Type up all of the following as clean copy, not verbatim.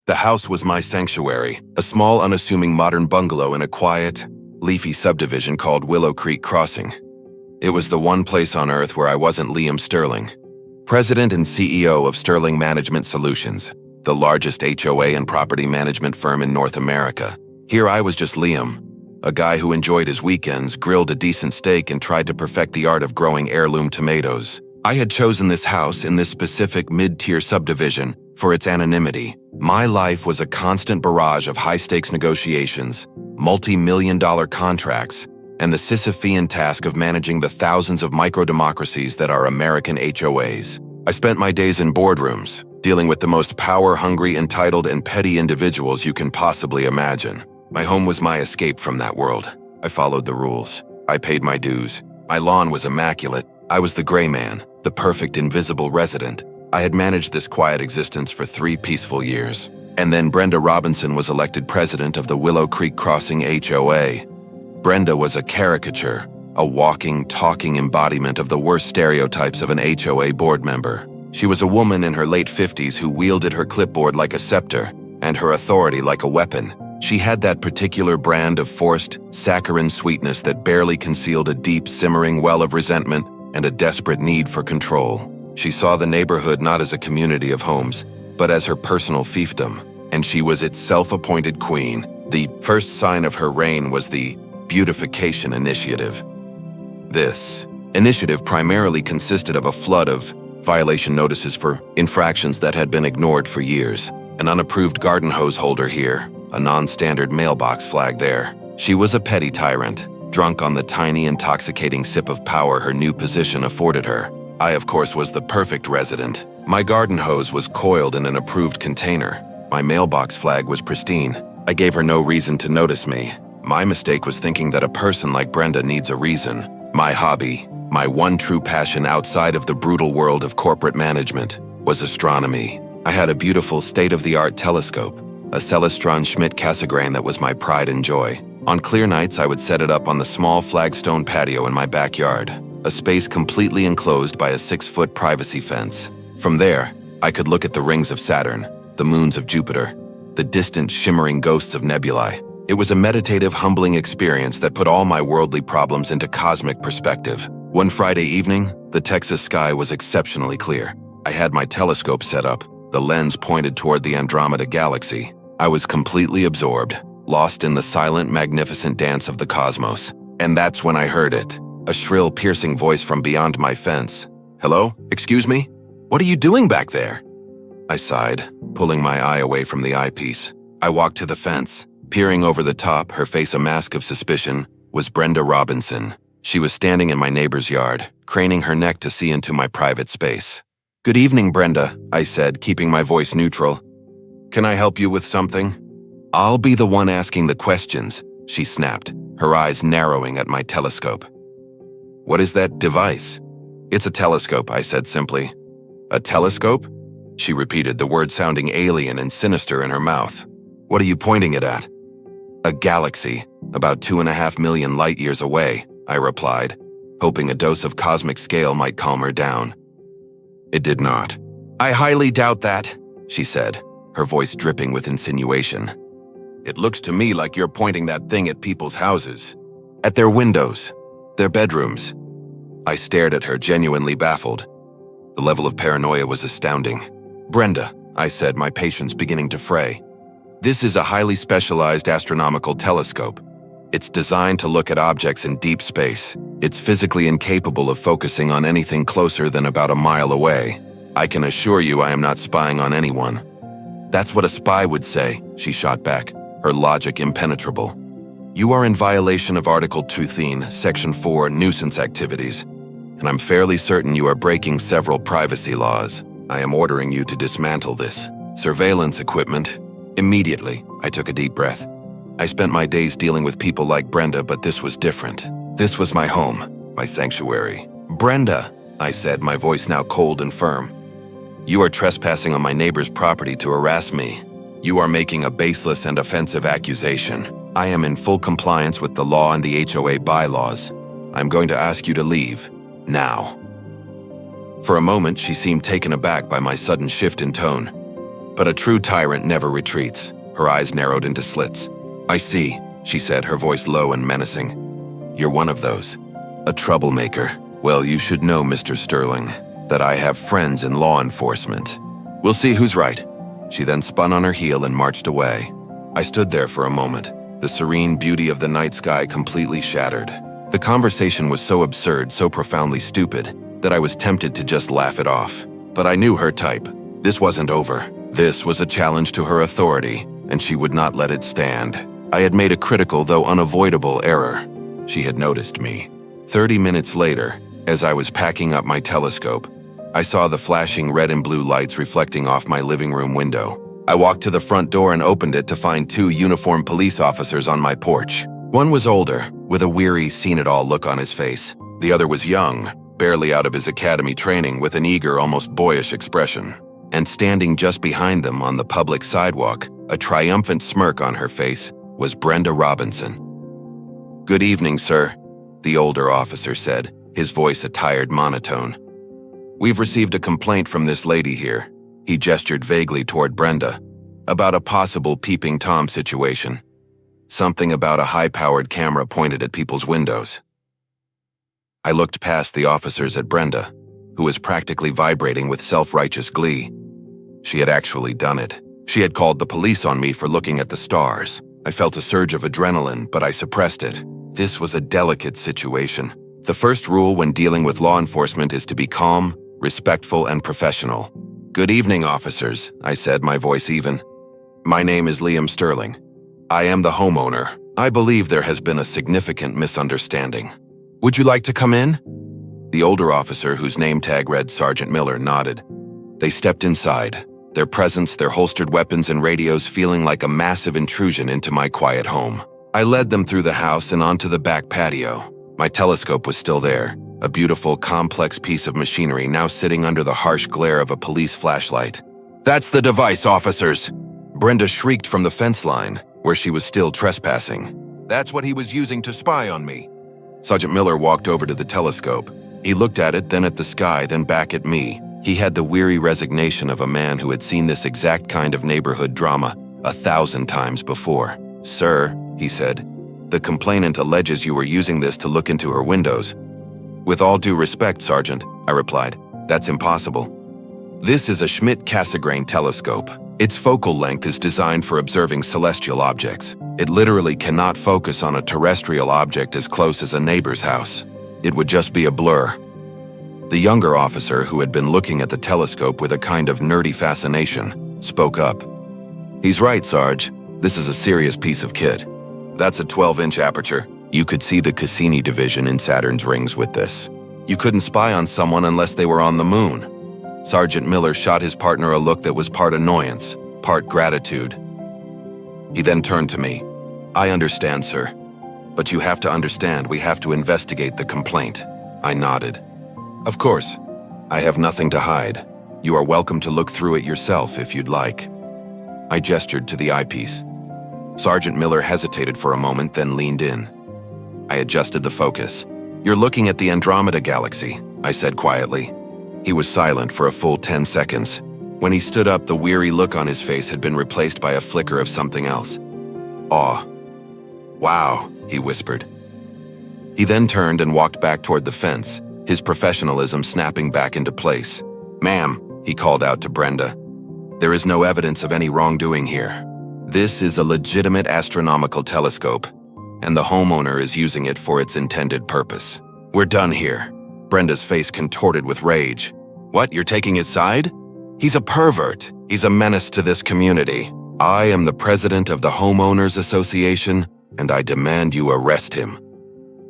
The house was my sanctuary, a small, unassuming modern bungalow in a quiet, leafy subdivision called Willow Creek Crossing. It was the one place on earth where I wasn't Liam Sterling, president and CEO of Sterling Management Solutions, the largest HOA and property management firm in North America. Here I was just Liam, a guy who enjoyed his weekends, grilled a decent steak, and tried to perfect the art of growing heirloom tomatoes. I had chosen this house in this specific mid-tier subdivision for its anonymity. My life was a constant barrage of high-stakes negotiations, multi-million-dollar contracts, and the Sisyphean task of managing the thousands of micro-democracies that are American HOAs. I spent my days in boardrooms, dealing with the most power-hungry, entitled, and petty individuals you can possibly imagine. My home was my escape from that world. I followed the rules. I paid my dues. My lawn was immaculate. I was the gray man, the perfect invisible resident. I had managed this quiet existence for 3 peaceful years. And then Brenda Robinson was elected president of the Willow Creek Crossing HOA. Brenda was a caricature, a walking, talking embodiment of the worst stereotypes of an HOA board member. She was a woman in her late 50s who wielded her clipboard like a scepter and her authority like a weapon. She had that particular brand of forced, saccharine sweetness that barely concealed a deep, simmering well of resentment and a desperate need for control. She saw the neighborhood not as a community of homes, but as her personal fiefdom, and she was its self-appointed queen. The first sign of her reign was the Beautification Initiative. This initiative primarily consisted of a flood of violation notices for infractions that had been ignored for years. An unapproved garden hose holder here, a non-standard mailbox flag there. She was a petty tyrant, drunk on the tiny, intoxicating sip of power her new position afforded her. I, of course, was the perfect resident. My garden hose was coiled in an approved container. My mailbox flag was pristine. I gave her no reason to notice me. My mistake was thinking that a person like Brenda needs a reason. My hobby, my one true passion outside of the brutal world of corporate management, was astronomy. I had a beautiful state-of-the-art telescope, a Celestron Schmidt Cassegrain that was my pride and joy. On clear nights, I would set it up on the small flagstone patio in my backyard, a space completely enclosed by a 6-foot privacy fence. From there, I could look at the rings of Saturn, the moons of Jupiter, the distant shimmering ghosts of nebulae. It was a meditative, humbling experience that put all my worldly problems into cosmic perspective. One Friday evening, the Texas sky was exceptionally clear. I had my telescope set up, the lens pointed toward the Andromeda Galaxy. I was completely absorbed, lost in the silent, magnificent dance of the cosmos. And that's when I heard it, a shrill, piercing voice from beyond my fence. "Hello? Excuse me? What are you doing back there?" I sighed, pulling my eye away from the eyepiece. I walked to the fence. Peering over the top, her face a mask of suspicion, was Brenda Robinson. She was standing in my neighbor's yard, craning her neck to see into my private space. "Good evening, Brenda," I said, keeping my voice neutral. "Can I help you with something?" "I'll be the one asking the questions," she snapped, her eyes narrowing at my telescope. "What is that device?" "It's a telescope," I said simply. "A telescope?" She repeated, the word sounding alien and sinister in her mouth. "What are you pointing it at?" "A galaxy, about 2.5 million light-years away," I replied, hoping a dose of cosmic scale might calm her down. It did not. "I highly doubt that," she said, her voice dripping with insinuation. "It looks to me like you're pointing that thing at people's houses. At their windows, their bedrooms." I stared at her, genuinely baffled. The level of paranoia was astounding. "Brenda," I said, my patience beginning to fray. "This is a highly specialized astronomical telescope. It's designed to look at objects in deep space. It's physically incapable of focusing on anything closer than about a mile away. I can assure you I am not spying on anyone." "That's what a spy would say," she shot back, her logic impenetrable. "You are in violation of Article 2, Section 4, nuisance activities, and I'm fairly certain you are breaking several privacy laws. I am ordering you to dismantle this surveillance equipment immediately." I took a deep breath. I spent my days dealing with people like Brenda, but this was different. This was my home, my sanctuary. "Brenda," I said, my voice now cold and firm, "you are trespassing on my neighbor's property to harass me. You are making a baseless and offensive accusation. I am in full compliance with the law and the HOA bylaws. I'm going to ask you to leave, now." For a moment, she seemed taken aback by my sudden shift in tone. But a true tyrant never retreats. Her eyes narrowed into slits. "I see," she said, her voice low and menacing. "You're one of those. A troublemaker. Well, you should know, Mr. Sterling, that I have friends in law enforcement. We'll see who's right." She then spun on her heel and marched away. I stood there for a moment, the serene beauty of the night sky completely shattered. The conversation was so absurd, so profoundly stupid, that I was tempted to just laugh it off. But I knew her type. This wasn't over. This was a challenge to her authority, and she would not let it stand. I had made a critical, though unavoidable, error. She had noticed me. 30 minutes later, as I was packing up my telescope, I saw the flashing red and blue lights reflecting off my living room window. I walked to the front door and opened it to find 2 uniformed police officers on my porch. One was older, with a weary, seen-it-all look on his face. The other was young, barely out of his academy training, with an eager, almost boyish expression. And standing just behind them on the public sidewalk, a triumphant smirk on her face, was Brenda Robinson. "Good evening, sir," the older officer said, his voice a tired monotone. "We've received a complaint from this lady here," he gestured vaguely toward Brenda, "about a possible peeping Tom situation. Something about a high-powered camera pointed at people's windows." I looked past the officers at Brenda, who was practically vibrating with self-righteous glee. She had actually done it. She had called the police on me for looking at the stars. I felt a surge of adrenaline, but I suppressed it. This was a delicate situation. The first rule when dealing with law enforcement is to be calm, respectful, and professional. "Good evening, officers," I said, my voice even. "My name is Liam Sterling. I am the homeowner. I believe there has been a significant misunderstanding. Would you like to come in?" The older officer, whose name tag read Sergeant Miller, nodded. They stepped inside, their presence, their holstered weapons and radios feeling like a massive intrusion into my quiet home. I led them through the house and onto the back patio. My telescope was still there, a beautiful, complex piece of machinery now sitting under the harsh glare of a police flashlight. "That's the device, officers!" Brenda shrieked from the fence line, where she was still trespassing. "That's what he was using to spy on me." Sergeant Miller walked over to the telescope. He looked at it, then at the sky, then back at me. He had the weary resignation of a man who had seen this exact kind of neighborhood drama 1,000 times before. "Sir," he said, "the complainant alleges you were using this to look into her windows." "With all due respect, Sergeant," I replied, "that's impossible. This is a Schmidt-Cassegrain telescope. Its focal length is designed for observing celestial objects. It literally cannot focus on a terrestrial object as close as a neighbor's house. It would just be a blur." The younger officer, who had been looking at the telescope with a kind of nerdy fascination, spoke up. "He's right, Sarge. This is a serious piece of kit. That's a 12-inch aperture. You could see the Cassini division in Saturn's rings with this. You couldn't spy on someone unless they were on the moon." Sergeant Miller shot his partner a look that was part annoyance, part gratitude. He then turned to me. "I understand, sir. But you have to understand we have to investigate the complaint." I nodded. "Of course. I have nothing to hide. You are welcome to look through it yourself if you'd like." I gestured to the eyepiece. Sergeant Miller hesitated for a moment, then leaned in. I adjusted the focus. "You're looking at the Andromeda Galaxy," I said quietly. He was silent for a full 10 seconds. When he stood up, the weary look on his face had been replaced by a flicker of something else. Awe. "Wow," he whispered. He then turned and walked back toward the fence, his professionalism snapping back into place. "Ma'am," he called out to Brenda, "there is no evidence of any wrongdoing here. This is a legitimate astronomical telescope, and the homeowner is using it for its intended purpose. We're done here." Brenda's face contorted with rage. "What, you're taking his side? He's a pervert. He's a menace to this community. I am the president of the Homeowners Association, and I demand you arrest him."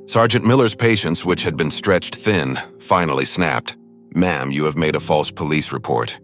Sergeant Miller's patience, which had been stretched thin, finally snapped. "Ma'am, you have made a false police report.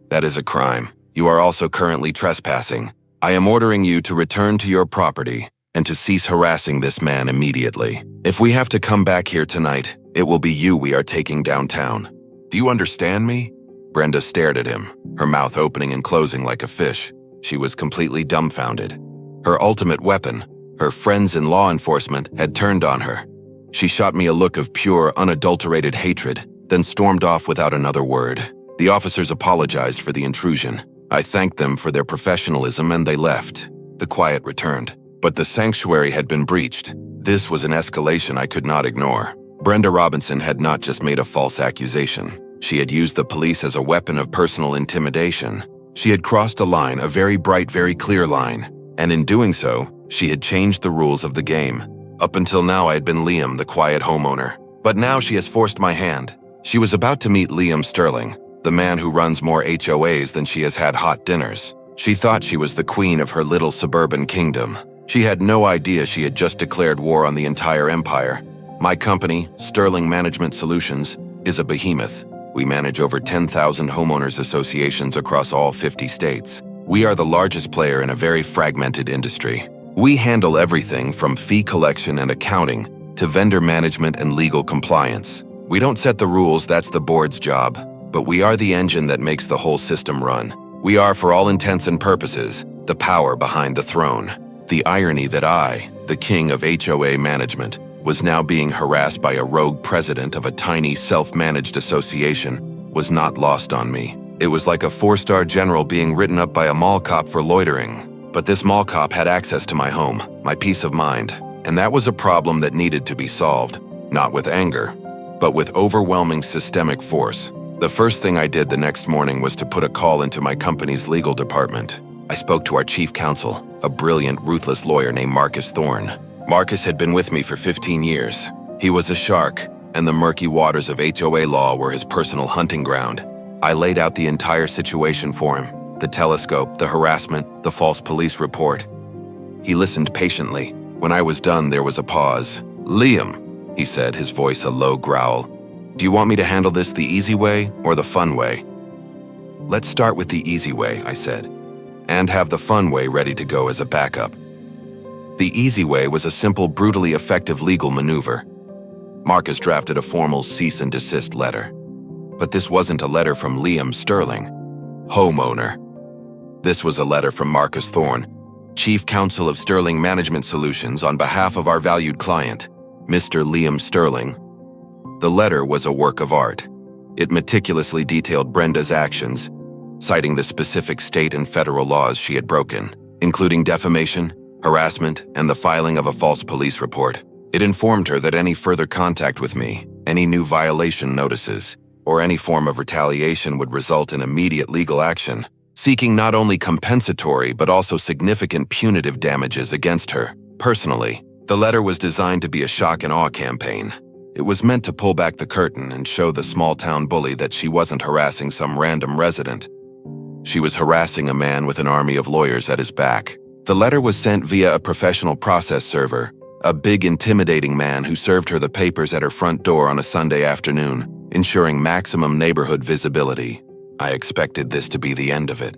That is a crime. You are also currently trespassing. I am ordering you to return to your property and to cease harassing this man immediately. If we have to come back here tonight, it will be you we are taking downtown. Do you understand me?" Brenda stared at him, her mouth opening and closing like a fish. She was completely dumbfounded. Her ultimate weapon, her friends in law enforcement, had turned on her. She shot me a look of pure, unadulterated hatred, then stormed off without another word. The officers apologized for the intrusion. I thanked them for their professionalism and they left. The quiet returned. But the sanctuary had been breached. This was an escalation I could not ignore. Brenda Robinson had not just made a false accusation. She had used the police as a weapon of personal intimidation. She had crossed a line, a very bright, very clear line. And in doing so, she had changed the rules of the game. Up until now, I had been Liam, the quiet homeowner. But now she has forced my hand. She was about to meet Liam Sterling, the man who runs more HOAs than she has had hot dinners. She thought she was the queen of her little suburban kingdom. She had no idea she had just declared war on the entire empire. My company, Sterling Management Solutions, is a behemoth. We manage over 10,000 homeowners associations across all 50 states. We are the largest player in a very fragmented industry. We handle everything from fee collection and accounting to vendor management and legal compliance. We don't set the rules, that's the board's job, but we are the engine that makes the whole system run. We are, for all intents and purposes, the power behind the throne. The irony that I, the king of HOA management, was now being harassed by a rogue president of a tiny self-managed association was not lost on me. It was like a 4-star general being written up by a mall cop for loitering. But this mall cop had access to my home, my peace of mind, and that was a problem that needed to be solved, not with anger, but with overwhelming systemic force. The first thing I did the next morning was to put a call into my company's legal department. I spoke to our chief counsel, a brilliant, ruthless lawyer named Marcus Thorne. Marcus had been with me for 15 years. He was a shark, and the murky waters of HOA law were his personal hunting ground. I laid out the entire situation for him, the telescope, the harassment, the false police report. He listened patiently. When I was done, there was a pause. "Liam," he said, his voice a low growl, "do you want me to handle this the easy way or the fun way?" "Let's start with the easy way," I said, "and have the fun way ready to go as a backup." The easy way was a simple, brutally effective legal maneuver. Marcus drafted a formal cease and desist letter. But this wasn't a letter from Liam Sterling, homeowner. This was a letter from Marcus Thorne, Chief Counsel of Sterling Management Solutions, on behalf of our valued client, Mr. Liam Sterling. The letter was a work of art. It meticulously detailed Brenda's actions, citing the specific state and federal laws she had broken, including defamation, harassment, and the filing of a false police report. It informed her that any further contact with me, any new violation notices, or any form of retaliation would result in immediate legal action, seeking not only compensatory but also significant punitive damages against her. Personally, the letter was designed to be a shock and awe campaign. It was meant to pull back the curtain and show the small-town bully that she wasn't harassing some random resident. She was harassing a man with an army of lawyers at his back. The letter was sent via a professional process server, a big, intimidating man who served her the papers at her front door on a Sunday afternoon, ensuring maximum neighborhood visibility. I expected this to be the end of it.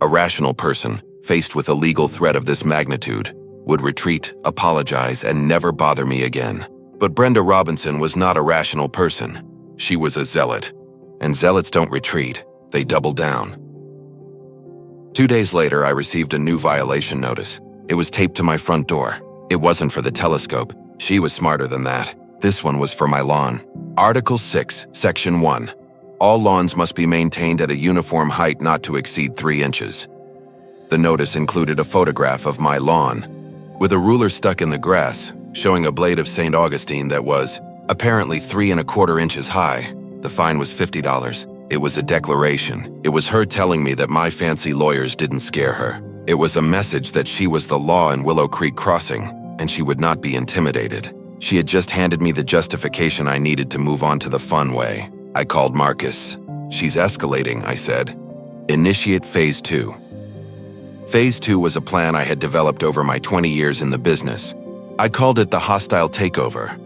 A rational person, faced with a legal threat of this magnitude, would retreat, apologize, and never bother me again. But Brenda Robinson was not a rational person. She was a zealot. And zealots don't retreat, they double down. 2 days later, I received a new violation notice. It was taped to my front door. It wasn't for the telescope. She was smarter than that. This one was for my lawn. Article 6, Section 1. All lawns must be maintained at a uniform height not to exceed 3 inches. The notice included a photograph of my lawn, with a ruler stuck in the grass, showing a blade of St. Augustine that was, apparently 3¼ inches high. The fine was $50. It was a declaration. It was her telling me that my fancy lawyers didn't scare her. It was a message that she was the law in Willow Creek Crossing, and she would not be intimidated. She had just handed me the justification I needed to move on to the fun way. I called Marcus. "She's escalating," I said. "Initiate Phase 2. Phase 2 was a plan I had developed over my 20 years in the business. I called it the hostile takeover.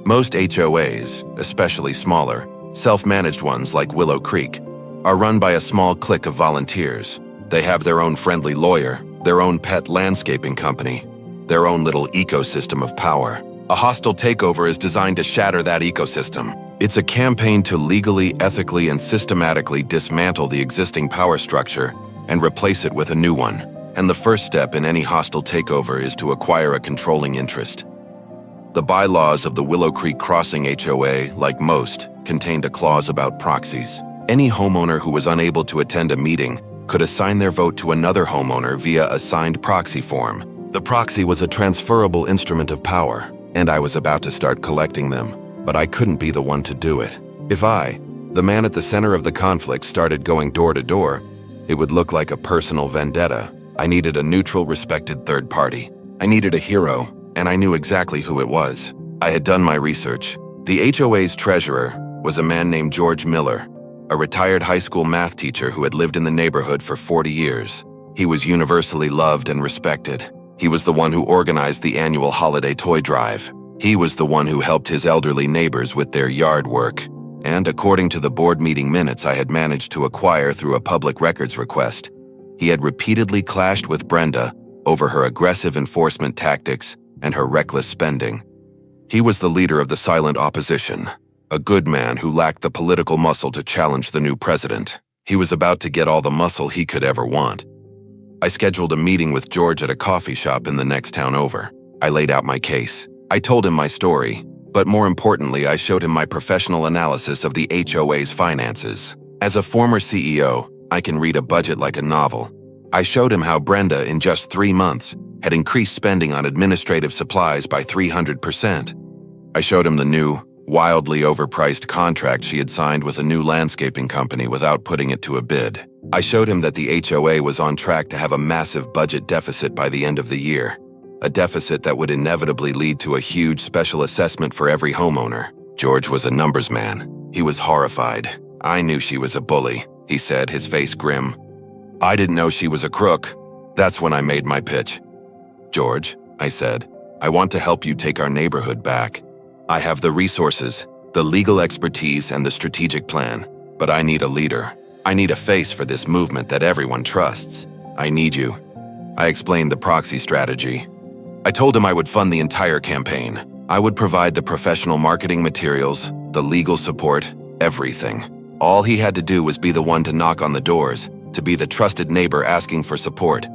Most HOAs, especially smaller, self-managed ones like Willow Creek, are run by a small clique of volunteers. They have their own friendly lawyer, their own pet landscaping company, their own little ecosystem of power. A hostile takeover is designed to shatter that ecosystem. It's a campaign to legally, ethically, and systematically dismantle the existing power structure and replace it with a new one. And the first step in any hostile takeover is to acquire a controlling interest. The bylaws of the Willow Creek Crossing HOA, like most, contained a clause about proxies. Any homeowner who was unable to attend a meeting could assign their vote to another homeowner via a signed proxy form. The proxy was a transferable instrument of power, and I was about to start collecting them, but I couldn't be the one to do it. If I, the man at the center of the conflict, started going door to door, it would look like a personal vendetta. I needed a neutral, respected third party. I needed a hero, and I knew exactly who it was. I had done my research. The HOA's treasurer was a man named George Miller, a retired high school math teacher who had lived in the neighborhood for 40 years. He was universally loved and respected. He was the one who organized the annual holiday toy drive. He was the one who helped his elderly neighbors with their yard work. And according to the board meeting minutes I had managed to acquire through a public records request, he had repeatedly clashed with Brenda over her aggressive enforcement tactics and her reckless spending. He was the leader of the silent opposition, a good man who lacked the political muscle to challenge the new president. He was about to get all the muscle he could ever want. I scheduled a meeting with George at a coffee shop in the next town over. I laid out my case. I told him my story, but more importantly, I showed him my professional analysis of the HOA's finances. As a former CEO, I can read a budget like a novel. I showed him how Brenda, in just 3 months, had increased spending on administrative supplies by 300%. I showed him the new, wildly overpriced contract she had signed with a new landscaping company without putting it to a bid. I showed him that the HOA was on track to have a massive budget deficit by the end of the year, a deficit that would inevitably lead to a huge special assessment for every homeowner. George was a numbers man. He was horrified. "I knew she was a bully," he said, his face grim. "I didn't know she was a crook." That's when I made my pitch. "George," I said, "I want to help you take our neighborhood back. I have the resources, the legal expertise, and the strategic plan, but I need a leader. I need a face for this movement that everyone trusts. I need you." I explained the proxy strategy. I told him I would fund the entire campaign. I would provide the professional marketing materials, the legal support, everything. All he had to do was be the one to knock on the doors, to be the trusted neighbor asking for support.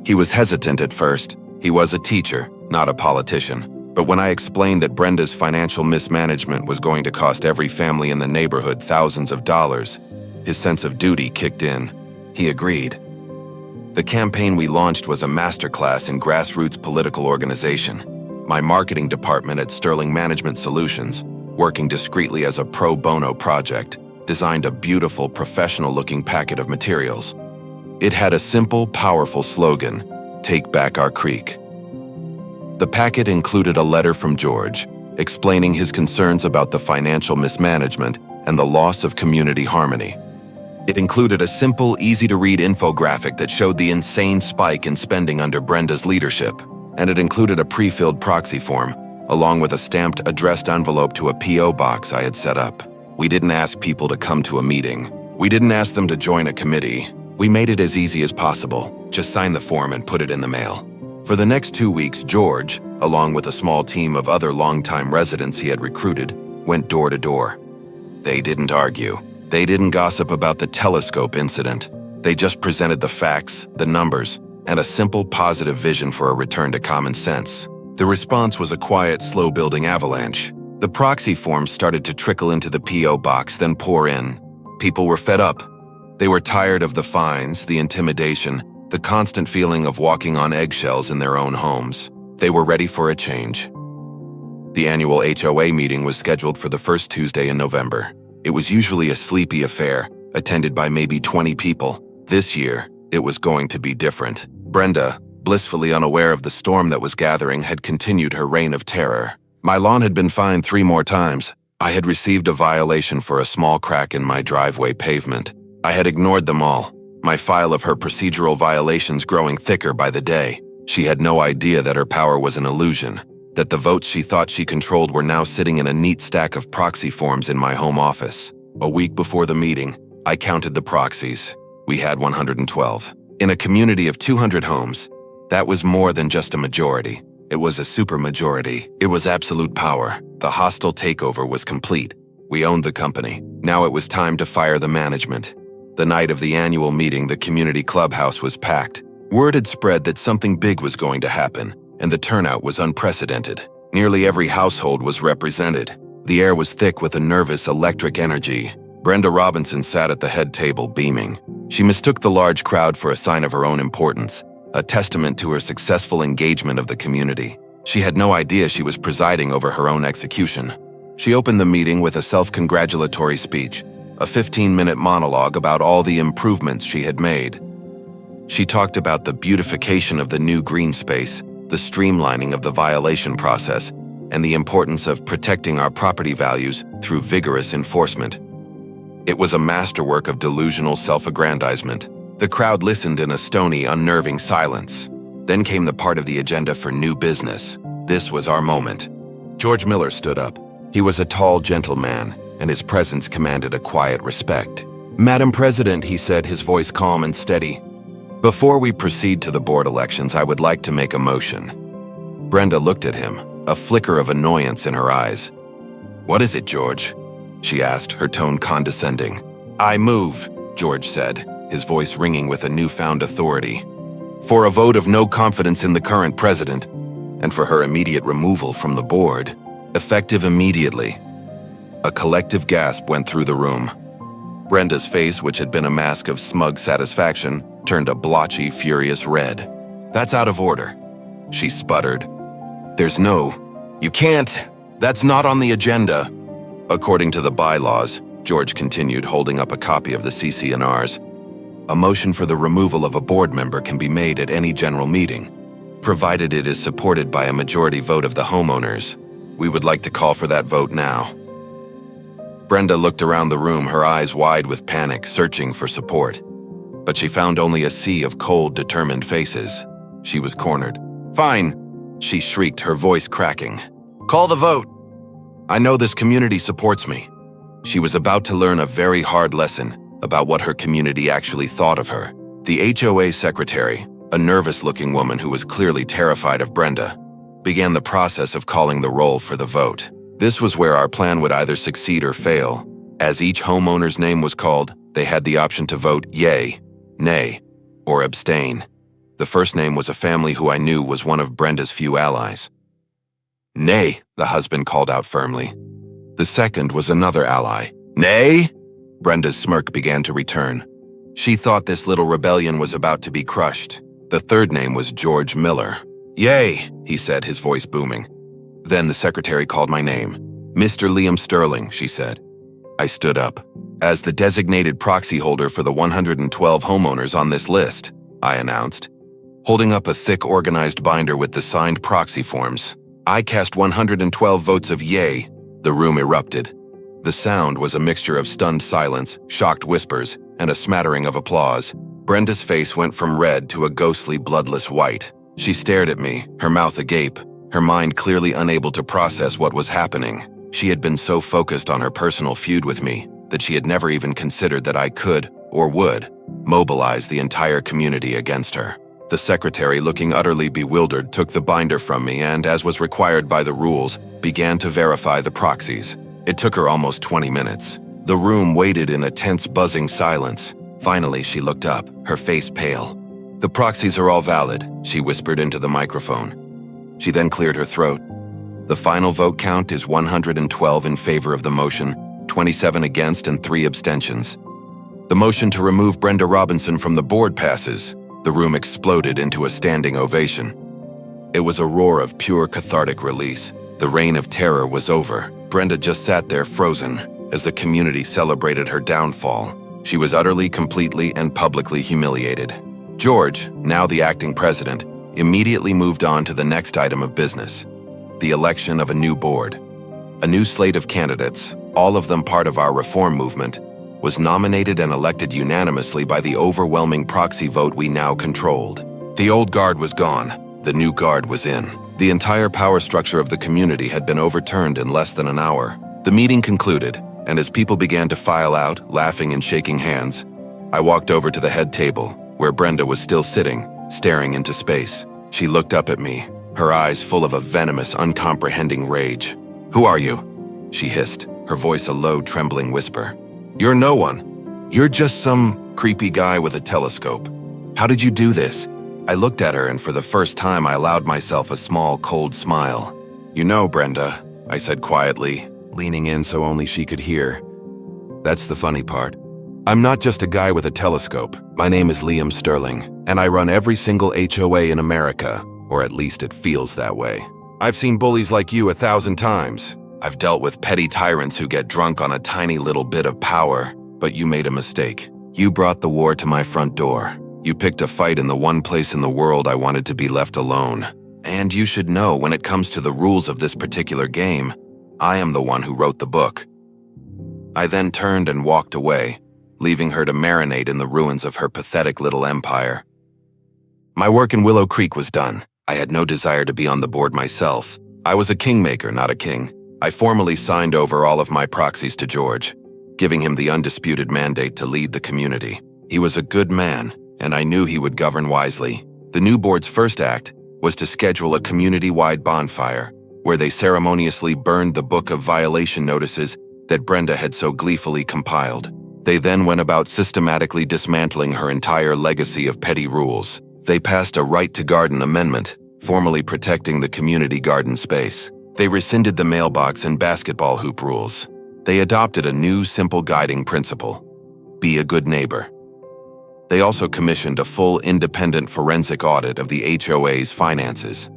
He was hesitant at first. He was a teacher, not a politician. But when I explained that Brenda's financial mismanagement was going to cost every family in the neighborhood thousands of dollars, his sense of duty kicked in. He agreed. The campaign we launched was a masterclass in grassroots political organization. My marketing department at Sterling Management Solutions, working discreetly as a pro bono project, designed a beautiful, professional-looking packet of materials. It had a simple, powerful slogan: "Take back our creek." The packet included a letter from George, explaining his concerns about the financial mismanagement and the loss of community harmony. It included a simple, easy-to-read infographic that showed the insane spike in spending under Brenda's leadership, and it included a pre-filled proxy form, along with a stamped, addressed envelope to a P.O. box I had set up. We didn't ask people to come to a meeting. We didn't ask them to join a committee. We made it as easy as possible. Just sign the form and put it in the mail. For the next 2 weeks, George, along with a small team of other longtime residents he had recruited, went door to door. They didn't argue. They didn't gossip about the telescope incident. They just presented the facts, the numbers, and a simple positive vision for a return to common sense. The response was a quiet, slow-building avalanche. The proxy forms started to trickle into the P.O. box, then pour in. People were fed up. They were tired of the fines, the intimidation, the constant feeling of walking on eggshells in their own homes. They were ready for a change. The annual HOA meeting was scheduled for the first Tuesday in November. It was usually a sleepy affair, attended by maybe 20 people. This year, it was going to be different. Brenda, blissfully unaware of the storm that was gathering, had continued her reign of terror. My lawn had been fined 3 more times. I had received a violation for a small crack in my driveway pavement. I had ignored them all, my file of her procedural violations growing thicker by the day. She had no idea that her power was an illusion, that the votes she thought she controlled were now sitting in a neat stack of proxy forms in my home office. A week before the meeting, I counted the proxies. We had 112. In a community of 200 homes, that was more than just a majority. It was a supermajority. It was absolute power. The hostile takeover was complete. We owned the company. Now it was time to fire the management. The night of the annual meeting, the community clubhouse was packed. Word had spread that something big was going to happen, and the turnout was unprecedented. Nearly every household was represented. The air was thick with a nervous, electric energy. Brenda Robinson sat at the head table, beaming. She mistook the large crowd for a sign of her own importance, a testament to her successful engagement of the community. She had no idea she was presiding over her own execution. She opened the meeting with a self-congratulatory speech, a 15-minute monologue about all the improvements she had made. She talked about the beautification of the new green space, the streamlining of the violation process, and the importance of protecting our property values through vigorous enforcement. It was a masterwork of delusional self-aggrandizement. The crowd listened in a stony, unnerving silence. Then came the part of the agenda for new business. This was our moment. George Miller stood up. He was a tall gentleman, and his presence commanded a quiet respect. "Madam President," he said, his voice calm and steady. "Before we proceed to the board elections, I would like to make a motion." Brenda looked at him, a flicker of annoyance in her eyes. "What is it, George?" she asked, her tone condescending. "I move," George said, his voice ringing with a newfound authority, "for a vote of no confidence in the current president, and for her immediate removal from the board, effective immediately." A collective gasp went through the room. Brenda's face, which had been a mask of smug satisfaction, turned a blotchy, furious red. "That's out of order," she sputtered. You can't. That's not on the agenda." According to the bylaws, George continued, holding up a copy of the CC&Rs, "a motion for the removal of a board member can be made at any general meeting, provided it is supported by a majority vote of the homeowners. We would like to call for that vote now." Brenda looked around the room, her eyes wide with panic, searching for support. But she found only a sea of cold, determined faces. She was cornered. "Fine," she shrieked, her voice cracking. "Call the vote. I know this community supports me." She was about to learn a very hard lesson about what her community actually thought of her. The HOA secretary, a nervous-looking woman who was clearly terrified of Brenda, began the process of calling the roll for the vote. This was where our plan would either succeed or fail. As each homeowner's name was called, they had the option to vote yay, nay, or abstain. The first name was a family who I knew was one of Brenda's few allies. "Nay," the husband called out firmly. The second was another ally. "Nay?" Brenda's smirk began to return. She thought this little rebellion was about to be crushed. The third name was George Miller. "Yay," he said, his voice booming. Then the secretary called my name. "Mr. Liam Sterling," she said. I stood up. "As the designated proxy holder for the 112 homeowners on this list," I announced, holding up a thick, organized binder with the signed proxy forms. "I cast 112 votes of yay." The room erupted. The sound was a mixture of stunned silence, shocked whispers, and a smattering of applause. Brenda's face went from red to a ghostly, bloodless white. She stared at me, her mouth agape, her mind clearly unable to process what was happening. She had been so focused on her personal feud with me that she had never even considered that I could, or would, mobilize the entire community against her. The secretary, looking utterly bewildered, took the binder from me and, as was required by the rules, began to verify the proxies. It took her almost 20 minutes. The room waited in a tense, buzzing silence. Finally, she looked up, her face pale. "The proxies are all valid," she whispered into the microphone. She then cleared her throat. "The final vote count is 112 in favor of the motion, 27 against, and 3 abstentions. The motion to remove Brenda Robinson from the board passes." The room exploded into a standing ovation. It was a roar of pure cathartic release. The reign of terror was over. Brenda just sat there frozen as the community celebrated her downfall. She was utterly, completely, and publicly humiliated. George, now the acting president, immediately moved on to the next item of business, the election of a new board. A new slate of candidates, all of them part of our reform movement, was nominated and elected unanimously by the overwhelming proxy vote we now controlled. The old guard was gone. The new guard was in. The entire power structure of the community had been overturned in less than an hour. The meeting concluded, and as people began to file out, laughing and shaking hands, I walked over to the head table, where Brenda was still sitting, staring into space. She looked up at me, her eyes full of a venomous, uncomprehending rage. "Who are you?" she hissed, her voice a low, trembling whisper. "You're no one. You're just some creepy guy with a telescope. How did you do this?" I looked at her, and for the first time I allowed myself a small, cold smile. "You know, Brenda," I said quietly, leaning in so only she could hear. "That's the funny part. I'm not just a guy with a telescope. My name is Liam Sterling, and I run every single HOA in America, or at least it feels that way. I've seen bullies like you 1,000 times. I've dealt with petty tyrants who get drunk on a tiny little bit of power, but you made a mistake. You brought the war to my front door. You picked a fight in the one place in the world I wanted to be left alone. And you should know, when it comes to the rules of this particular game, I am the one who wrote the book. I then turned and walked away, leaving her to marinate in the ruins of her pathetic little empire. My work in Willow Creek was done. I had no desire to be on the board myself. I was a kingmaker, not a king. I formally signed over all of my proxies to George, giving him the undisputed mandate to lead the community. He was a good man, and I knew he would govern wisely. The new board's first act was to schedule a community-wide bonfire, where they ceremoniously burned the book of violation notices that Brenda had so gleefully compiled. They then went about systematically dismantling her entire legacy of petty rules. They passed a right to garden amendment, formally protecting the community garden space. They rescinded the mailbox and basketball hoop rules. They adopted a new, simple guiding principle: be a good neighbor. They also commissioned a full independent forensic audit of the HOA's finances.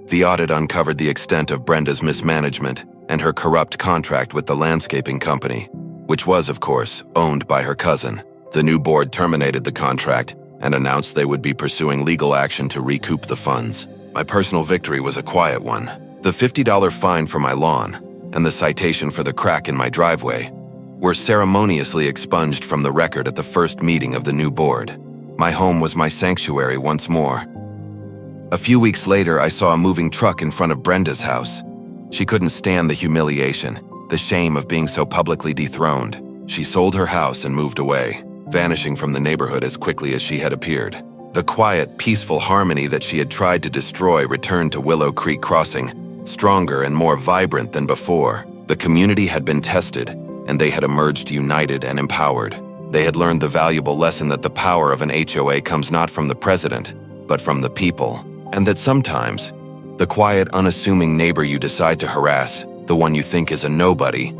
The audit uncovered the extent of Brenda's mismanagement and her corrupt contract with the landscaping company, which was, of course, owned by her cousin. The new board terminated the contract and announced they would be pursuing legal action to recoup the funds. My personal victory was a quiet one. The $50 fine for my lawn and the citation for the crack in my driveway were ceremoniously expunged from the record at the first meeting of the new board. My home was my sanctuary once more. A few weeks later, I saw a moving truck in front of Brenda's house. She couldn't stand the humiliation, the shame of being so publicly dethroned. She sold her house and moved away, vanishing from the neighborhood as quickly as she had appeared. The quiet, peaceful harmony that she had tried to destroy returned to Willow Creek Crossing, stronger and more vibrant than before. The community had been tested, and they had emerged united and empowered. They had learned the valuable lesson that the power of an HOA comes not from the president, but from the people, and that sometimes the quiet, unassuming neighbor you decide to harass, the one you think is a nobody,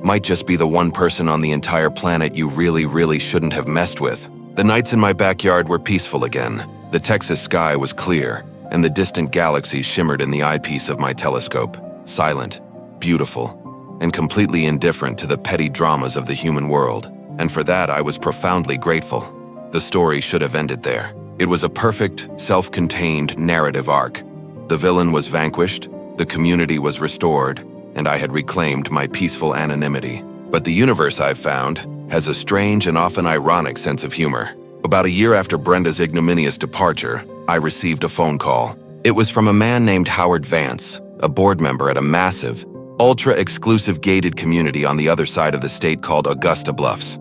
might just be the one person on the entire planet you really shouldn't have messed with. The nights in my backyard were peaceful again. The Texas sky was clear, and the distant galaxies shimmered in the eyepiece of my telescope, silent, beautiful, and completely indifferent to the petty dramas of the human world. And for that, I was profoundly grateful. The story should have ended there. It was a perfect, self-contained narrative arc. The villain was vanquished, the community was restored, and I had reclaimed my peaceful anonymity. But the universe, I've found, has a strange and often ironic sense of humor. About a year after Brenda's ignominious departure, I received a phone call. It was from a man named Howard Vance, a board member at a massive, ultra-exclusive gated community on the other side of the state called Augusta Bluffs.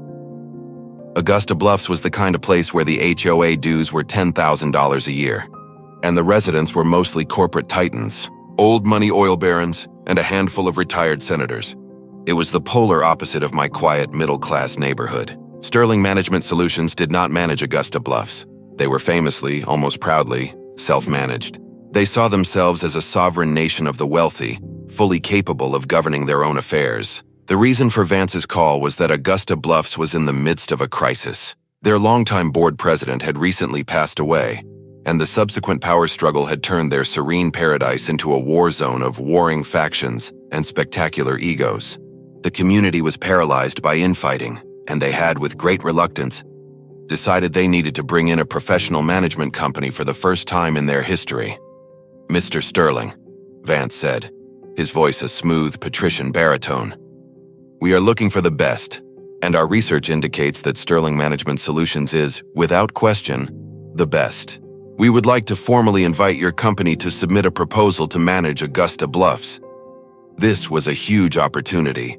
Augusta Bluffs was the kind of place where the HOA dues were $10,000 a year, and the residents were mostly corporate titans, old money oil barons, and a handful of retired senators. It was the polar opposite of my quiet middle-class neighborhood. Sterling Management Solutions did not manage Augusta Bluffs. They were famously, almost proudly, self-managed. They saw themselves as a sovereign nation of the wealthy, fully capable of governing their own affairs. The reason for Vance's call was that Augusta Bluffs was in the midst of a crisis. Their longtime board president had recently passed away, and the subsequent power struggle had turned their serene paradise into a war zone of warring factions and spectacular egos. The community was paralyzed by infighting, and they had, with great reluctance, decided they needed to bring in a professional management company for the first time in their history. "Mr. Sterling," Vance said, his voice a smooth, patrician baritone. "We are looking for the best, and our research indicates that Sterling Management Solutions is, without question, the best. We would like to formally invite your company to submit a proposal to manage Augusta Bluffs." This was a huge opportunity.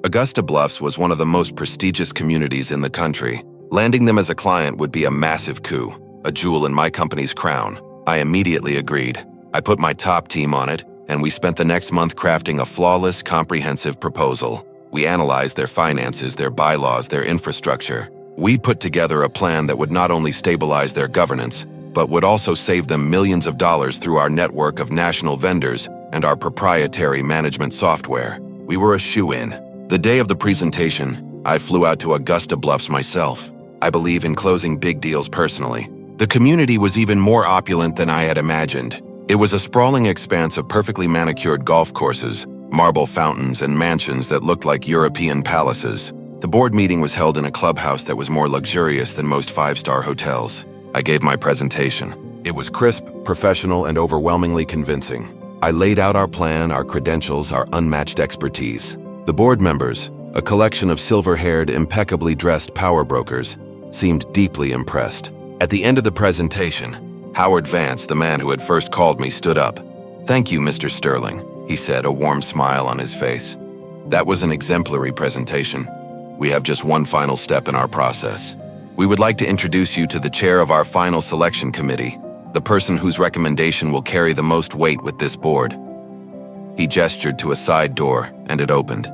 Augusta Bluffs was one of the most prestigious communities in the country. Landing them as a client would be a massive coup, a jewel in my company's crown. I immediately agreed. I put my top team on it, and we spent the next month crafting a flawless, comprehensive proposal. We analyzed their finances, their bylaws, their infrastructure. We put together a plan that would not only stabilize their governance, but would also save them millions of dollars through our network of national vendors and our proprietary management software. We were a shoo-in. The day of the presentation, I flew out to Augusta Bluffs myself. I believe in closing big deals personally. The community was even more opulent than I had imagined. It was a sprawling expanse of perfectly manicured golf courses, marble fountains, and mansions that looked like European palaces. The board meeting was held in a clubhouse that was more luxurious than most five-star hotels. I gave my presentation. It was crisp, professional, and overwhelmingly convincing. I laid out our plan, our credentials, our unmatched expertise. The board members, a collection of silver-haired, impeccably dressed power brokers, seemed deeply impressed. At the end of the presentation, Howard Vance, the man who had first called me, stood up. "Thank you, Mr. Sterling," he said, a warm smile on his face. "That was an exemplary presentation. We have just one final step in our process. We would like to introduce you to the chair of our final selection committee, the person whose recommendation will carry the most weight with this board." He gestured to a side door, and it opened.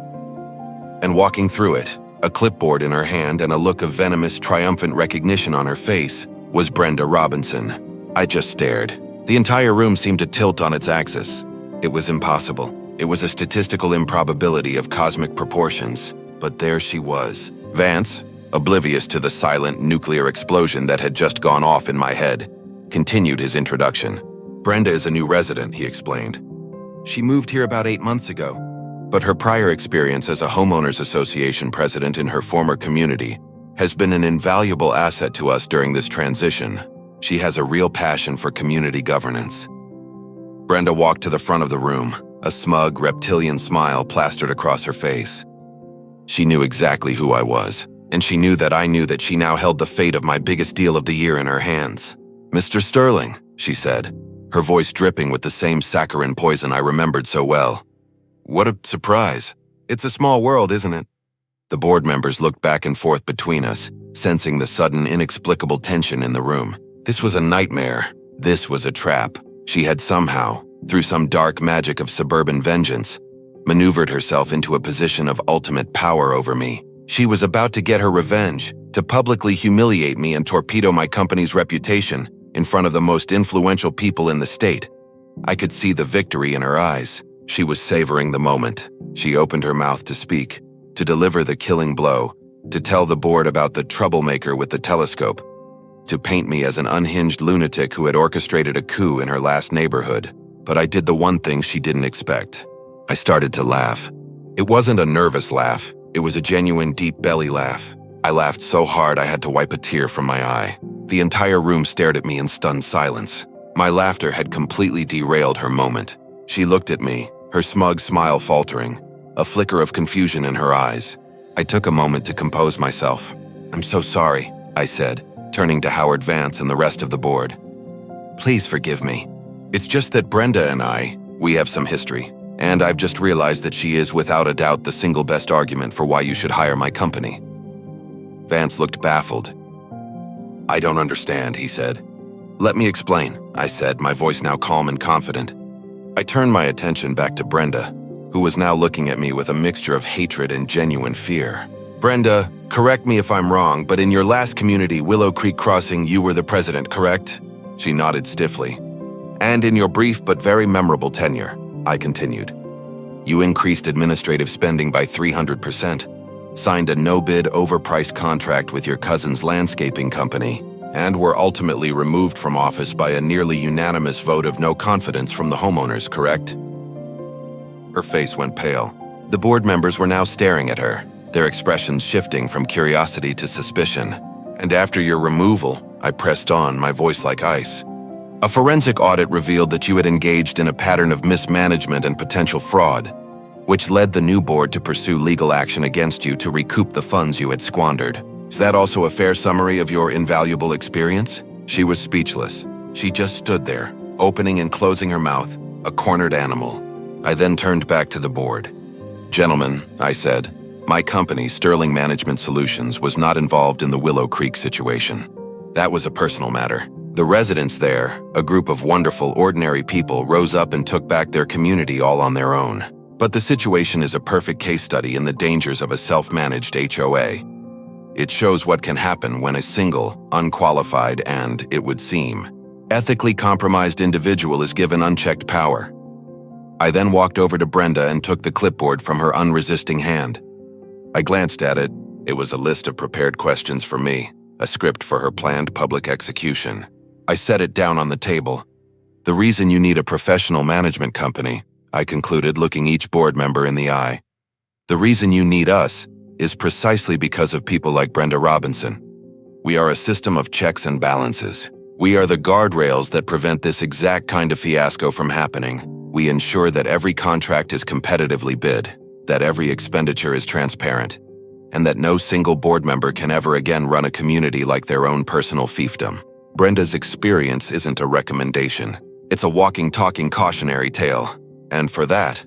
And walking through it, a clipboard in her hand and a look of venomous, triumphant recognition on her face, was Brenda Robinson. I just stared. The entire room seemed to tilt on its axis. It was impossible. It was a statistical improbability of cosmic proportions. But there she was. Vance, oblivious to the silent nuclear explosion that had just gone off in my head, continued his introduction. "Brenda is a new resident," he explained. "She moved here about 8 months ago, but her prior experience as a homeowners association president in her former community has been an invaluable asset to us during this transition. She has a real passion for community governance." Brenda walked to the front of the room, a smug, reptilian smile plastered across her face. She knew exactly who I was, and she knew that I knew that she now held the fate of my biggest deal of the year in her hands. "Mr. Sterling," she said, her voice dripping with the same saccharine poison I remembered so well. "What a surprise. It's a small world, isn't it?" The board members looked back and forth between us, sensing the sudden, inexplicable tension in the room. This was a nightmare. This was a trap. She had somehow, through some dark magic of suburban vengeance, maneuvered herself into a position of ultimate power over me. She was about to get her revenge, to publicly humiliate me and torpedo my company's reputation in front of the most influential people in the state. I could see the victory in her eyes. She was savoring the moment. She opened her mouth to speak, to deliver the killing blow, to tell the board about the troublemaker with the telescope, to paint me as an unhinged lunatic who had orchestrated a coup in her last neighborhood. But I did the one thing she didn't expect. I started to laugh. It wasn't a nervous laugh. It was a genuine deep belly laugh. I laughed so hard I had to wipe a tear from my eye. The entire room stared at me in stunned silence. My laughter had completely derailed her moment. She looked at me, her smug smile faltering, a flicker of confusion in her eyes. I took a moment to compose myself. "I'm so sorry," I said, turning to Howard Vance and the rest of the board. "Please forgive me. It's just that Brenda and we have some history. And I've just realized that she is without a doubt the single best argument for why you should hire my company." Vance looked baffled. "I don't understand," he said. "Let me explain," I said, my voice now calm and confident. I turned my attention back to Brenda, who was now looking at me with a mixture of hatred and genuine fear. "Brenda, correct me if I'm wrong, but in your last community, Willow Creek Crossing, you were the president, correct?" She nodded stiffly. "And in your brief but very memorable tenure," I continued, "you increased administrative spending by 300%, signed a no-bid overpriced contract with your cousin's landscaping company, and were ultimately removed from office by a nearly unanimous vote of no confidence from the homeowners, correct?" Her face went pale. The board members were now staring at her, their expressions shifting from curiosity to suspicion. "And after your removal," I pressed on, my voice like ice, "a forensic audit revealed that you had engaged in a pattern of mismanagement and potential fraud, which led the new board to pursue legal action against you to recoup the funds you had squandered. Is that also a fair summary of your invaluable experience?" She was speechless. She just stood there, opening and closing her mouth, a cornered animal. I then turned back to the board. "Gentlemen," I said, "my company, Sterling Management Solutions, was not involved in the Willow Creek situation. That was a personal matter. The residents there, a group of wonderful, ordinary people, rose up and took back their community all on their own. But the situation is a perfect case study in the dangers of a self-managed HOA. It shows what can happen when a single, unqualified, and, it would seem, ethically compromised individual is given unchecked power." I then walked over to Brenda and took the clipboard from her unresisting hand. I glanced at it, It was a list of prepared questions for me, a script for her planned public execution. I set it down on the table. The reason you need a professional management company, I concluded, looking each board member in the eye. The reason you need us is precisely because of people like Brenda Robinson. We are a system of checks and balances. We are the guardrails that prevent this exact kind of fiasco from happening. We ensure that every contract is competitively bid, that every expenditure is transparent, and that no single board member can ever again run a community like their own personal fiefdom. Brenda's experience isn't a recommendation. It's a walking, talking cautionary tale. And for that,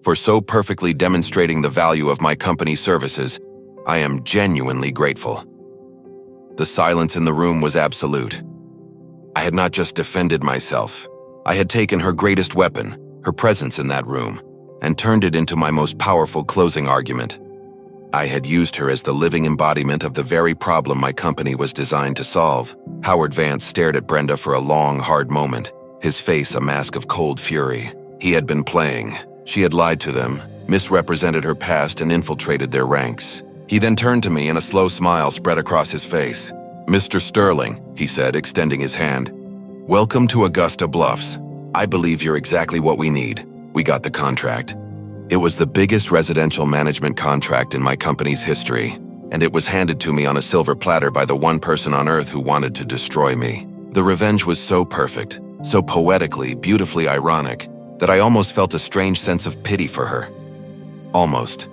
for so perfectly demonstrating the value of my company's services, I am genuinely grateful. The silence in the room was absolute. I had not just defended myself. I had taken her greatest weapon, her presence in that room, and turned it into my most powerful closing argument. I had used her as the living embodiment of the very problem my company was designed to solve. Howard Vance stared at Brenda for a long, hard moment, his face a mask of cold fury. He had been playing. She had lied to them, misrepresented her past, and infiltrated their ranks. He then turned to me and a slow smile spread across his face. "Mr. Sterling," he said, extending his hand. "Welcome to Augusta Bluffs. I believe you're exactly what we need. We got the contract." It was the biggest residential management contract in my company's history, and it was handed to me on a silver platter by the one person on earth who wanted to destroy me. The revenge was so perfect, so poetically, beautifully ironic, that I almost felt a strange sense of pity for her. Almost.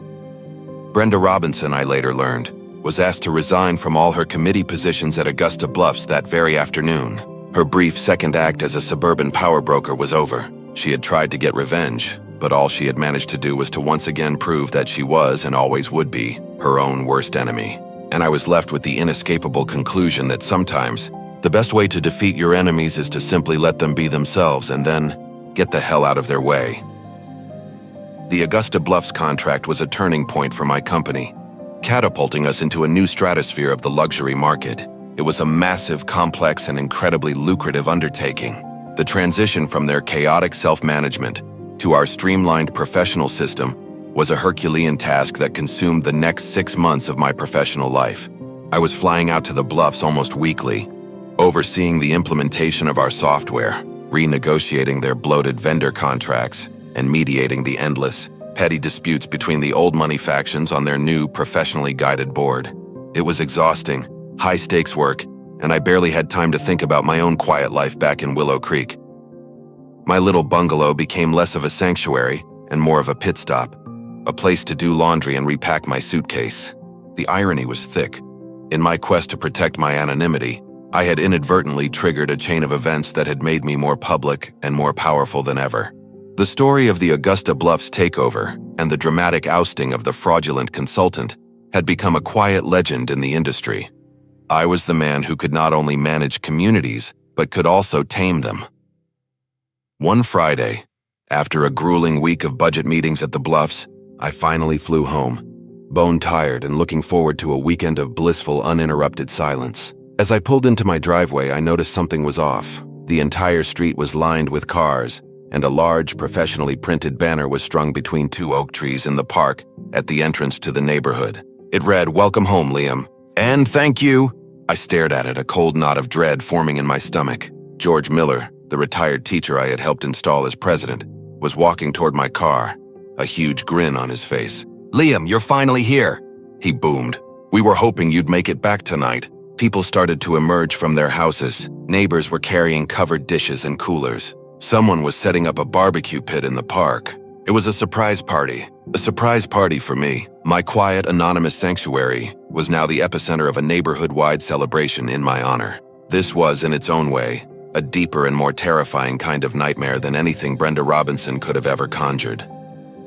Brenda Robinson, I later learned, was asked to resign from all her committee positions at Augusta Bluffs that very afternoon. Her brief second act as a suburban power broker was over. She had tried to get revenge, but all she had managed to do was to once again prove that she was, and always would be, her own worst enemy. And I was left with the inescapable conclusion that sometimes, the best way to defeat your enemies is to simply let them be themselves and then get the hell out of their way. The Augusta Bluffs contract was a turning point for my company, catapulting us into a new stratosphere of the luxury market. It was a massive, complex, and incredibly lucrative undertaking. The transition from their chaotic self-management to our streamlined professional system was a Herculean task that consumed the next 6 months of my professional life. I was flying out to the Bluffs almost weekly, overseeing the implementation of our software, renegotiating their bloated vendor contracts, and mediating the endless, petty disputes between the old money factions on their new, professionally guided board. It was exhausting, high-stakes work, and I barely had time to think about my own quiet life back in Willow Creek. My little bungalow became less of a sanctuary and more of a pit stop, a place to do laundry and repack my suitcase. The irony was thick. In my quest to protect my anonymity, I had inadvertently triggered a chain of events that had made me more public and more powerful than ever. The story of the Augusta Bluffs takeover and the dramatic ousting of the fraudulent consultant had become a quiet legend in the industry. I was the man who could not only manage communities, but could also tame them. One Friday, after a grueling week of budget meetings at the Bluffs, I finally flew home, bone-tired and looking forward to a weekend of blissful, uninterrupted silence. As I pulled into my driveway, I noticed something was off. The entire street was lined with cars, and a large, professionally printed banner was strung between 2 oak trees in the park at the entrance to the neighborhood. It read, "Welcome home, Liam." And thank you. I stared at it, a cold knot of dread forming in my stomach. George Miller, the retired teacher I had helped install as president, was walking toward my car, a huge grin on his face. "Liam, you're finally here," he boomed. "We were hoping you'd make it back tonight." People started to emerge from their houses. Neighbors were carrying covered dishes and coolers. Someone was setting up a barbecue pit in the park. It was a surprise party for me. My quiet, anonymous sanctuary was now the epicenter of a neighborhood-wide celebration in my honor. This was, in its own way, a deeper and more terrifying kind of nightmare than anything Brenda Robinson could have ever conjured.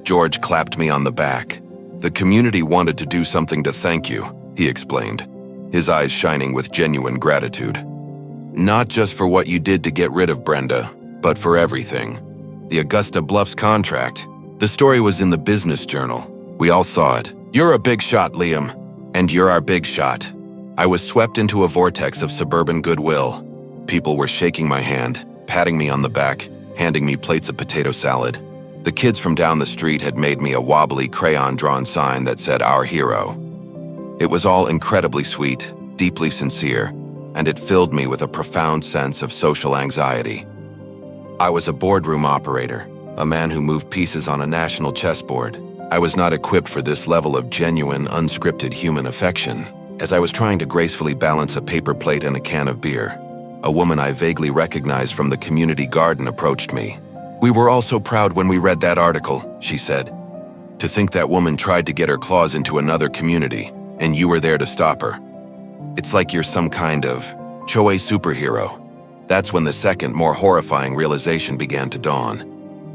George clapped me on the back. "The community wanted to do something to thank you," he explained, his eyes shining with genuine gratitude. "Not just for what you did to get rid of Brenda, but for everything. The Augusta Bluffs contract. The story was in the Business Journal. We all saw it. You're a big shot, Liam. And you're our big shot." I was swept into a vortex of suburban goodwill. People were shaking my hand, patting me on the back, handing me plates of potato salad. The kids from down the street had made me a wobbly crayon-drawn sign that said, "Our hero." It was all incredibly sweet, deeply sincere, and it filled me with a profound sense of social anxiety. I was a boardroom operator, a man who moved pieces on a national chessboard. I was not equipped for this level of genuine, unscripted human affection. As I was trying to gracefully balance a paper plate and a can of beer, a woman I vaguely recognized from the community garden approached me. "We were all so proud when we read that article," she said. "To think that woman tried to get her claws into another community, and you were there to stop her. It's like you're some kind of HOA superhero." That's when the second, more horrifying realization began to dawn.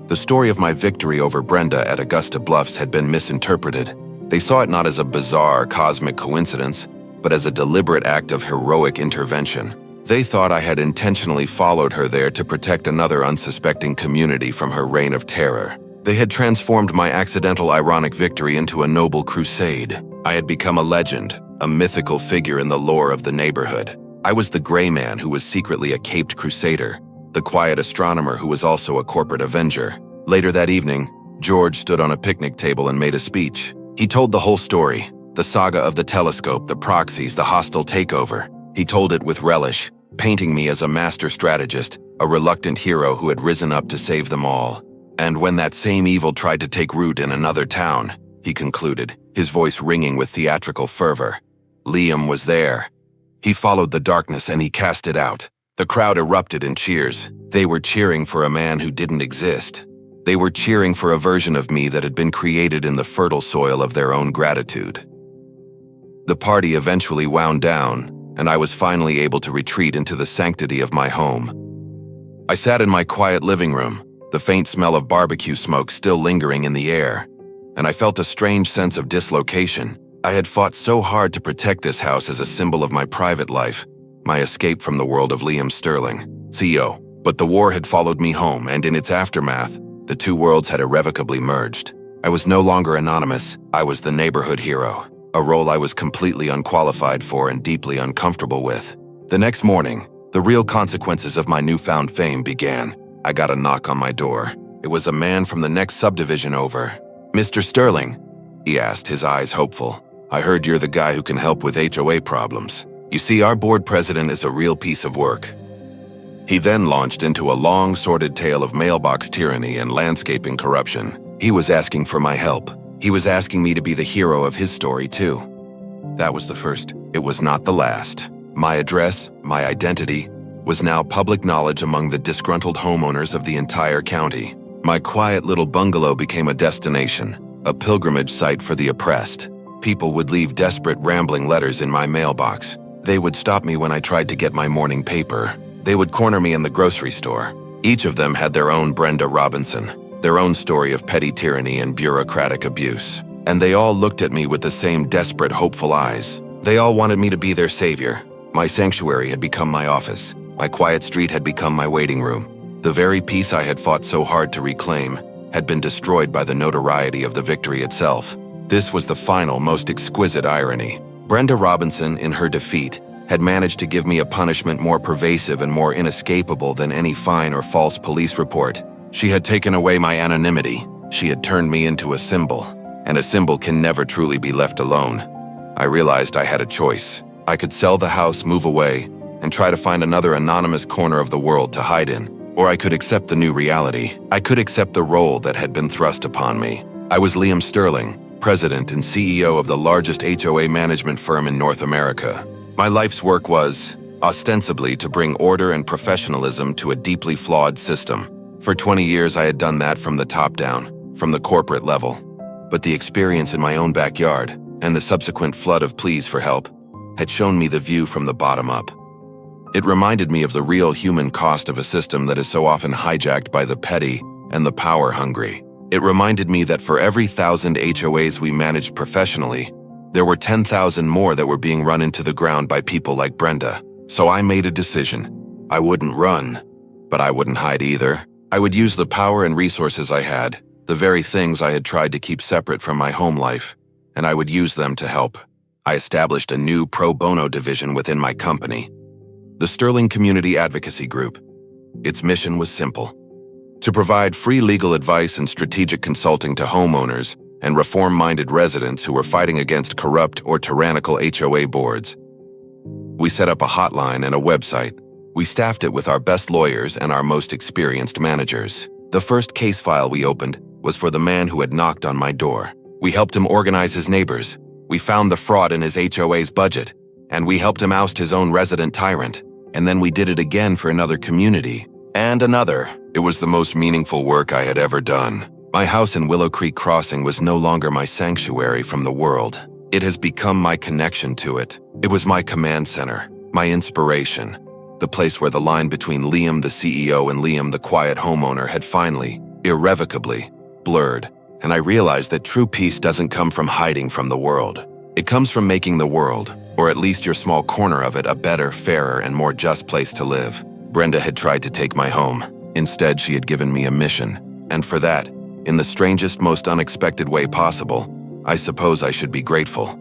The story of my victory over Brenda at Augusta Bluffs had been misinterpreted. They saw it not as a bizarre, cosmic coincidence, but as a deliberate act of heroic intervention. They thought I had intentionally followed her there to protect another unsuspecting community from her reign of terror. They had transformed my accidental ironic victory into a noble crusade. I had become a legend, a mythical figure in the lore of the neighborhood. I was the gray man who was secretly a caped crusader, the quiet astronomer who was also a corporate avenger. Later that evening, George stood on a picnic table and made a speech. He told the whole story, the saga of the telescope, the proxies, the hostile takeover. He told it with relish, painting me as a master strategist, a reluctant hero who had risen up to save them all. And when that same evil tried to take root in another town, he concluded, his voice ringing with theatrical fervor, Liam was there. He followed the darkness and he cast it out. The crowd erupted in cheers. They were cheering for a man who didn't exist. They were cheering for a version of me that had been created in the fertile soil of their own gratitude. The party eventually wound down, and I was finally able to retreat into the sanctity of my home. I sat in my quiet living room, the faint smell of barbecue smoke still lingering in the air, and I felt a strange sense of dislocation. I had fought so hard to protect this house as a symbol of my private life, my escape from the world of Liam Sterling, CO. But the war had followed me home, and in its aftermath, the two worlds had irrevocably merged. I was no longer anonymous. I was the neighborhood hero, a role I was completely unqualified for and deeply uncomfortable with. The next morning, the real consequences of my newfound fame began. I got a knock on my door. It was a man from the next subdivision over. "Mr. Sterling?" he asked, his eyes hopeful. "I heard you're the guy who can help with HOA problems. You see, our board president is a real piece of work." He then launched into a long, sordid tale of mailbox tyranny and landscaping corruption. He was asking for my help. He was asking me to be the hero of his story, too. That was the first. It was not the last. My address, my identity, was now public knowledge among the disgruntled homeowners of the entire county. My quiet little bungalow became a destination, a pilgrimage site for the oppressed. People would leave desperate, rambling letters in my mailbox. They would stop me when I tried to get my morning paper. They would corner me in the grocery store. Each of them had their own Brenda Robinson, their own story of petty tyranny and bureaucratic abuse. And they all looked at me with the same desperate, hopeful eyes. They all wanted me to be their savior. My sanctuary had become my office. My quiet street had become my waiting room. The very peace I had fought so hard to reclaim had been destroyed by the notoriety of the victory itself. This was the final, most exquisite irony. Brenda Robinson, in her defeat, had managed to give me a punishment more pervasive and more inescapable than any fine or false police report. She had taken away my anonymity. She had turned me into a symbol, and a symbol can never truly be left alone. I realized I had a choice. I could sell the house, move away, and try to find another anonymous corner of the world to hide in. Or I could accept the new reality. I could accept the role that had been thrust upon me. I was Liam Sterling, president and CEO of the largest HOA management firm in North America. My life's work was, ostensibly, to bring order and professionalism to a deeply flawed system. For 20 years, I had done that from the top down, from the corporate level. But the experience in my own backyard, and the subsequent flood of pleas for help, had shown me the view from the bottom up. It reminded me of the real human cost of a system that is so often hijacked by the petty and the power-hungry. It reminded me that for every 1,000 HOAs we managed professionally, there were 10,000 more that were being run into the ground by people like Brenda. So I made a decision. I wouldn't run, but I wouldn't hide either. I would use the power and resources I had, the very things I had tried to keep separate from my home life, and I would use them to help. I established a new pro bono division within my company, the Sterling Community Advocacy Group. Its mission was simple: to provide free legal advice and strategic consulting to homeowners and reform-minded residents who were fighting against corrupt or tyrannical HOA boards. We set up a hotline and a website. We staffed it with our best lawyers and our most experienced managers. The first case file we opened was for the man who had knocked on my door. We helped him organize his neighbors. We found the fraud in his HOA's budget, and we helped him oust his own resident tyrant. And then we did it again for another community. And another. It was the most meaningful work I had ever done. My house in Willow Creek Crossing was no longer my sanctuary from the world. It has become my connection to it. It was my command center, my inspiration, the place where the line between Liam the CEO and Liam the quiet homeowner had finally, irrevocably, blurred. And I realized that true peace doesn't come from hiding from the world. It comes from making the world, or at least your small corner of it, a better, fairer, and more just place to live. Brenda had tried to take my home. Instead, she had given me a mission. And for that, in the strangest, most unexpected way possible, I suppose I should be grateful.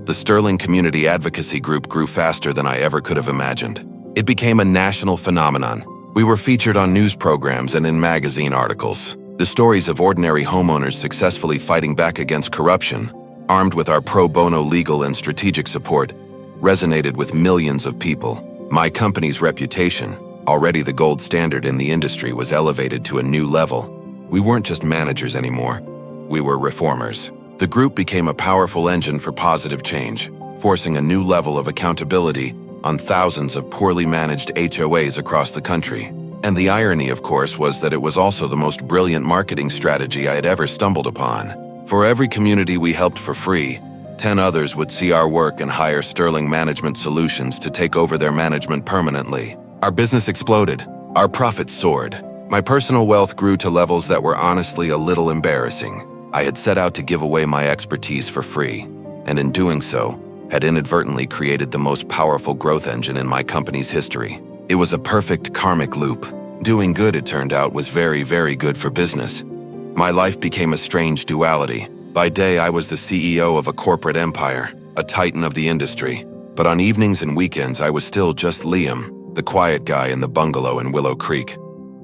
The Sterling Community Advocacy Group grew faster than I ever could have imagined. It became a national phenomenon. We were featured on news programs and in magazine articles. The stories of ordinary homeowners successfully fighting back against corruption, armed with our pro bono legal and strategic support, resonated with millions of people. My company's reputation, already the gold standard in the industry, was elevated to a new level. We weren't just managers anymore. We were reformers. The group became a powerful engine for positive change, forcing a new level of accountability on thousands of poorly managed HOAs across the country. And the irony, of course, was that it was also the most brilliant marketing strategy I had ever stumbled upon. For every community we helped for free, 10 others would see our work and hire Sterling Management Solutions to take over their management permanently. Our business exploded. Our profits soared. My personal wealth grew to levels that were honestly a little embarrassing. I had set out to give away my expertise for free, and in doing so, had inadvertently created the most powerful growth engine in my company's history. It was a perfect karmic loop. Doing good, it turned out, was very, very good for business. My life became a strange duality. By day, I was the CEO of a corporate empire, a titan of the industry. But on evenings and weekends, I was still just Liam, the quiet guy in the bungalow in Willow Creek.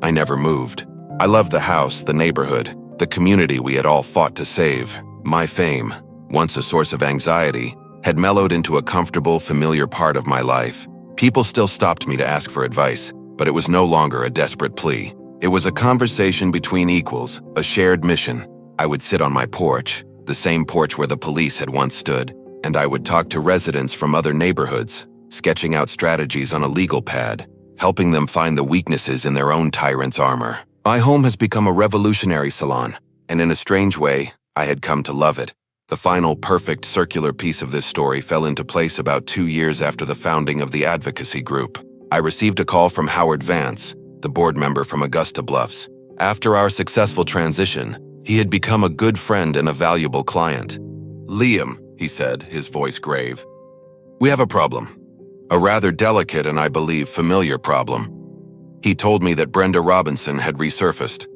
I never moved. I loved the house, the neighborhood, the community we had all fought to save. My fame, once a source of anxiety, had mellowed into a comfortable, familiar part of my life. People still stopped me to ask for advice, but it was no longer a desperate plea. It was a conversation between equals, a shared mission. I would sit on my porch, the same porch where the police had once stood, and I would talk to residents from other neighborhoods, sketching out strategies on a legal pad, helping them find the weaknesses in their own tyrant's armor. My home has become a revolutionary salon, and in a strange way, I had come to love it. The final perfect circular piece of this story fell into place about 2 years after the founding of the advocacy group. I received a call from Howard Vance, the board member from Augusta Bluffs. After our successful transition, he had become a good friend and a valuable client. "Liam," he said, his voice grave, "we have a problem. A rather delicate and, I believe, familiar problem." He told me that Brenda Robinson had resurfaced.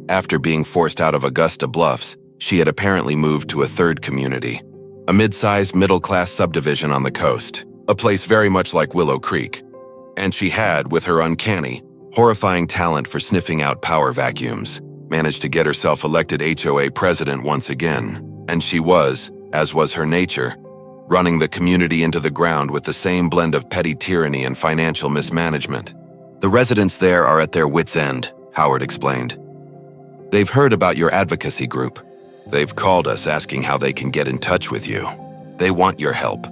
After being forced out of Augusta Bluffs, she had apparently moved to a third community, a mid-sized middle-class subdivision on the coast, a place very much like Willow Creek. And she had, with her uncanny, horrifying talent for sniffing out power vacuums, managed to get herself elected HOA president once again. And she was, as was her nature, running the community into the ground with the same blend of petty tyranny and financial mismanagement. "The residents there are at their wits' end," Howard explained. "They've heard about your advocacy group. They've called us asking how they can get in touch with you. They want your help."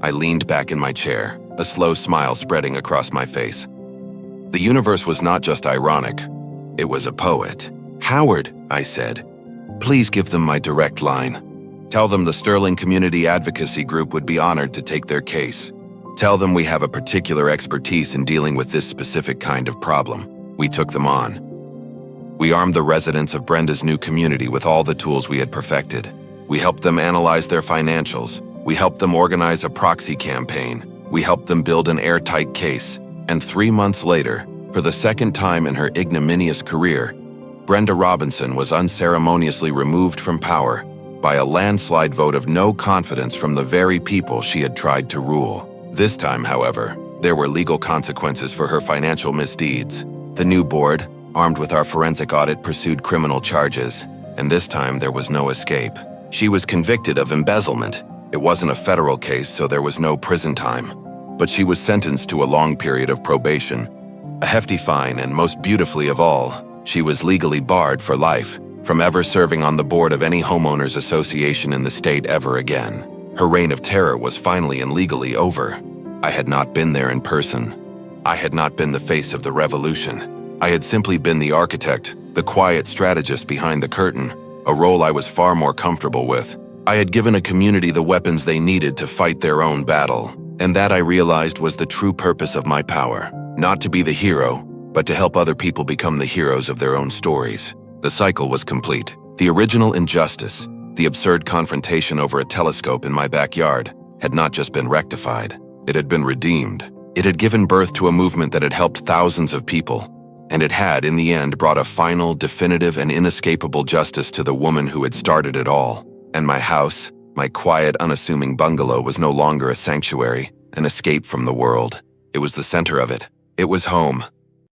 I leaned back in my chair, a slow smile spreading across my face. The universe was not just ironic, it was a poet. "Howard," I said, "please give them my direct line. Tell them the Sterling Community Advocacy Group would be honored to take their case. Tell them we have a particular expertise in dealing with this specific kind of problem." We took them on. We armed the residents of Brenda's new community with all the tools we had perfected. We helped them analyze their financials. We helped them organize a proxy campaign. We helped them build an airtight case. And 3 months later, for the second time in her ignominious career, Brenda Robinson was unceremoniously removed from power by a landslide vote of no confidence from the very people she had tried to rule. This time, however, there were legal consequences for her financial misdeeds. The new board, armed with our forensic audit, pursued criminal charges, and this time there was no escape. She was convicted of embezzlement. It wasn't a federal case, so there was no prison time. But she was sentenced to a long period of probation, a hefty fine, and most beautifully of all, she was legally barred for life from ever serving on the board of any homeowners association in the state ever again. Her reign of terror was finally and legally over. I had not been there in person. I had not been the face of the revolution. I had simply been the architect, the quiet strategist behind the curtain, a role I was far more comfortable with. I had given a community the weapons they needed to fight their own battle, and that I realized was the true purpose of my power. Not to be the hero, but to help other people become the heroes of their own stories. The cycle was complete. The original injustice, the absurd confrontation over a telescope in my backyard, had not just been rectified. It had been redeemed. It had given birth to a movement that had helped thousands of people, and it had, in the end, brought a final, definitive, and inescapable justice to the woman who had started it all. And my house, my quiet, unassuming bungalow, was no longer a sanctuary, an escape from the world. It was the center of it. It was home.